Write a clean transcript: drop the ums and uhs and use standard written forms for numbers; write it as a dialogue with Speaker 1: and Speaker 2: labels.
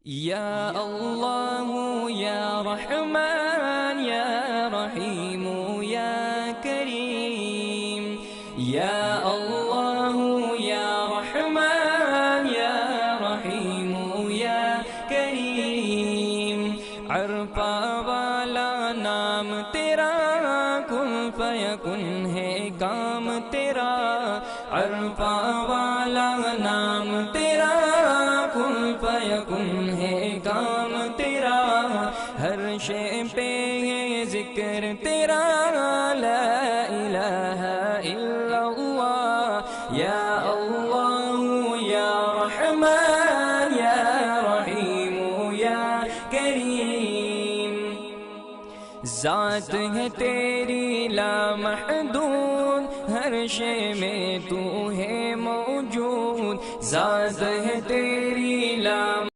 Speaker 1: یا اللہ یا رحمان یا رحیم یا کریم، یا اللہ یا رحمان یا رحیم یا کریم، عرفہ والا نام تیرا، کن فیکن ہے کام تیرا، عرفہ والا نام تیرا، کن فیکن ہے کام تیرا، ہر شے پہ ہے ذکر تیرا، لا الہ الا اللہ، یا اللہ یا رحمان یا رحیم یا کریم، ذات ہے تیری لامحدود، ہر شے میں تو ہے موجود، ذات ہے تیری لامحدود